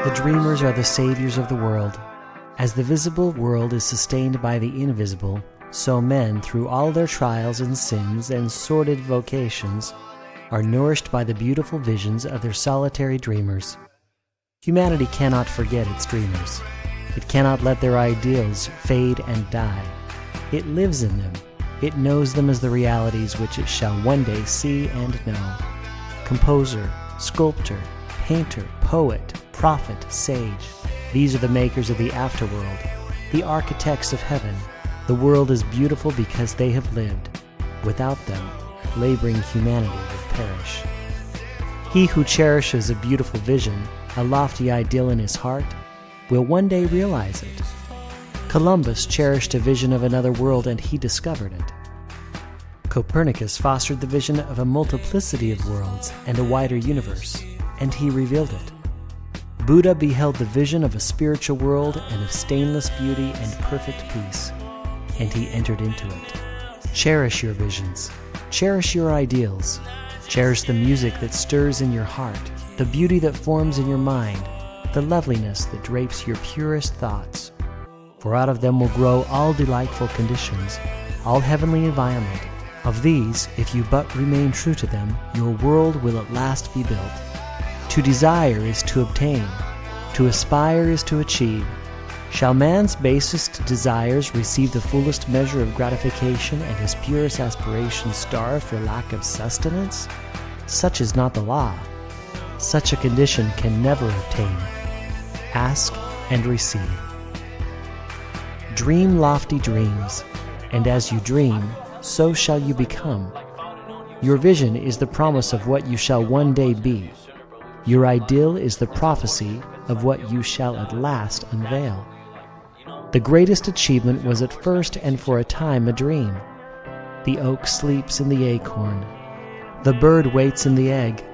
The dreamers are the saviors of the world. As the visible world is sustained by the invisible, so men, through all their trials and sins and sordid vocations, are nourished by the beautiful visions of their solitary dreamers. Humanity cannot forget its dreamers. It cannot let their ideals fade and die. It lives in them. It knows them as the realities which it shall one day see and know. Composer, sculptor, painter, poet, prophet, sage. These are the makers of the afterworld, the architects of heaven. The world is beautiful because they have lived. Without them, laboring humanity would perish. He who cherishes a beautiful vision, a lofty ideal in his heart, will one day realize it. Columbus cherished a vision of another world and he discovered it. Copernicus fostered the vision of a multiplicity of worlds and a wider universe, and he revealed it. Buddha beheld the vision of a spiritual world and of stainless beauty and perfect peace, and he entered into it. Cherish your visions. Cherish your ideals. Cherish the music that stirs in your heart, the beauty that forms in your mind, the loveliness that drapes your purest thoughts. For out of them will grow all delightful conditions, all heavenly environment. Of these, if you but remain true to them, your world will at last be built. To desire is to obtain. To aspire is to achieve. Shall man's basest desires receive the fullest measure of gratification and his purest aspirations starve for lack of sustenance? Such is not the law. Such a condition can never obtain. Ask and receive. Dream lofty dreams, and as you dream, so shall you become. Your vision is the promise of what you shall one day be. Your ideal is the prophecy of what you shall at last unveil. The greatest achievement was at first and for a time a dream. The oak sleeps in the acorn. The bird waits in the egg.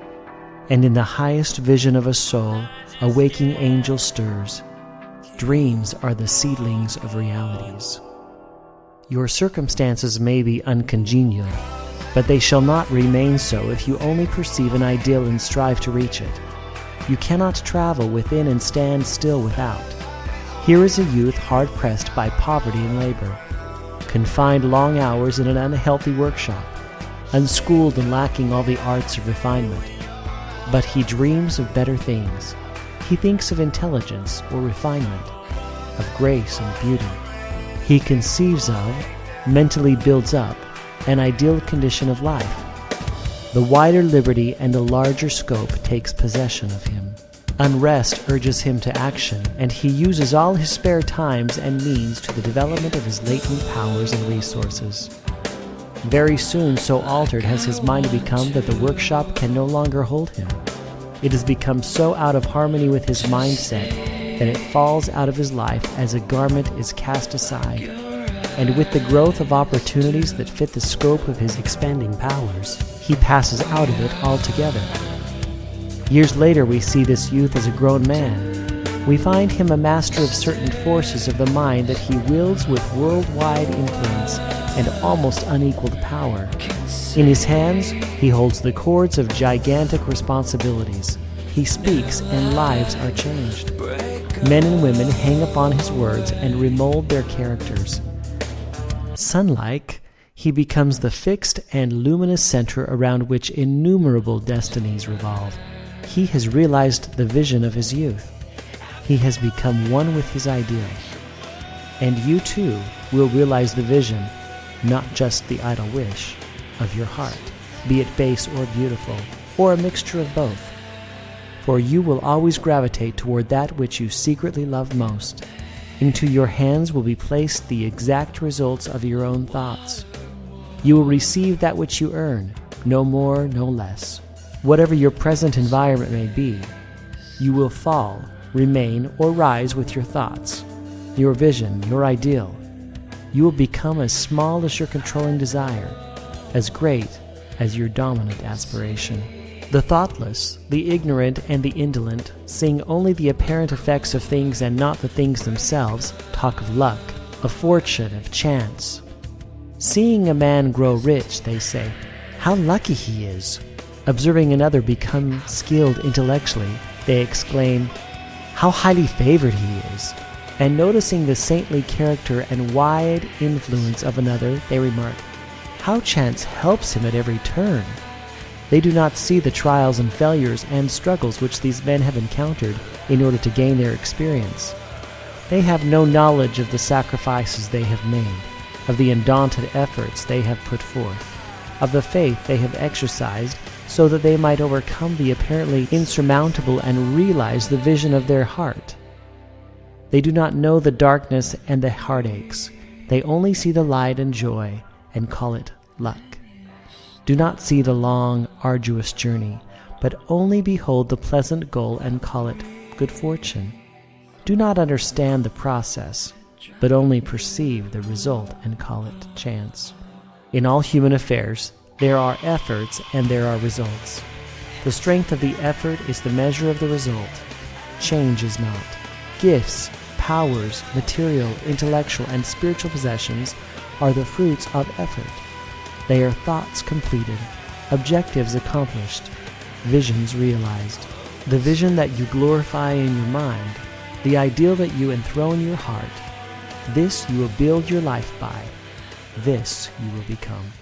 And in the highest vision of a soul, a waking angel stirs. Dreams are the seedlings of realities. Your circumstances may be uncongenial, but they shall not remain so if you only perceive an ideal and strive to reach it. You cannot travel within and stand still without. Here is a youth hard-pressed by poverty and labor, confined long hours in an unhealthy workshop, unschooled and lacking all the arts of refinement. But he dreams of better things. He thinks of intelligence or refinement, of grace and beauty. He conceives of, mentally builds up, an ideal condition of life. The wider liberty and a larger scope takes possession of him. Unrest urges him to action, and he uses all his spare times and means to the development of his latent powers and resources. Very soon, so altered has his mind become that the workshop can no longer hold him. It has become so out of harmony with his mindset that it falls out of his life as a garment is cast aside, and with the growth of opportunities that fit the scope of his expanding powers, he passes out of it altogether. Years later, we see this youth as a grown man. We find him a master of certain forces of the mind that he wields with worldwide influence and almost unequaled power. In his hands, he holds the cords of gigantic responsibilities. He speaks, and lives are changed. Men and women hang upon his words and remold their characters. Sun-like, he becomes the fixed and luminous center around which innumerable destinies revolve. He has realized the vision of his youth. He has become one with his ideal. And you too will realize the vision, not just the idle wish, of your heart, be it base or beautiful, or a mixture of both. For you will always gravitate toward that which you secretly love most. Into your hands will be placed the exact results of your own thoughts. You will receive that which you earn, no more, no less. Whatever your present environment may be, you will fall, remain, or rise with your thoughts, your vision, your ideal. You will become as small as your controlling desire, as great as your dominant aspiration. The thoughtless, the ignorant, and the indolent sing only the apparent effects of things and not the things themselves, talk of luck, of fortune, of chance. Seeing a man grow rich, they say, "How lucky he is." Observing another become skilled intellectually, they exclaim, how highly favored he is. And noticing the saintly character and wide influence of another, they remark, how chance helps him at every turn. They do not see the trials and failures and struggles which these men have encountered in order to gain their experience. They have no knowledge of the sacrifices they have made, of the undaunted efforts they have put forth, of the faith they have exercised so that they might overcome the apparently insurmountable and realize the vision of their heart. They do not know the darkness and the heartaches. They only see the light and joy and call it luck. Do not see the long, arduous journey, but only behold the pleasant goal and call it good fortune. Do not understand the process, but only perceive the result and call it chance. In all human affairs, there are efforts and there are results. The strength of the effort is the measure of the result. Change is not. Gifts, powers, material, intellectual, and spiritual possessions are the fruits of effort. They are thoughts completed, objectives accomplished, visions realized. The vision that you glorify in your mind, the ideal that you enthrone in your heart, this you will build your life by, this you will become.